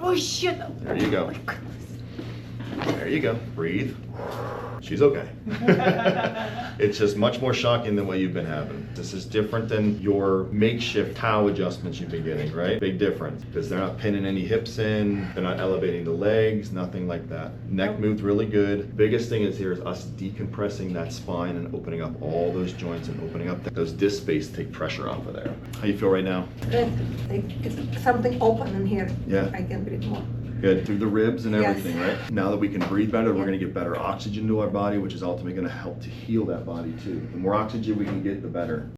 Oh shit! There you go. Oh my goodness. There you go. Breathe. She's okay. It's just much more shocking than what you've been having. This is different than your makeshift towel adjustments you've been getting, right? Big difference, because they're not pinning any hips in, they're not elevating the legs, nothing like that. Neck moved really good. Biggest thing is here is us decompressing that spine and opening up all those joints and opening up those disc space, take pressure off of there. How you feel right now? Good. Like it's something open in here. Yeah. I can breathe more. Good, through the ribs and Yes. everything, right? Now that we can breathe better, we're Yeah. gonna get better oxygen to our body, which is ultimately gonna help to heal that body too. The more oxygen we can get, the better.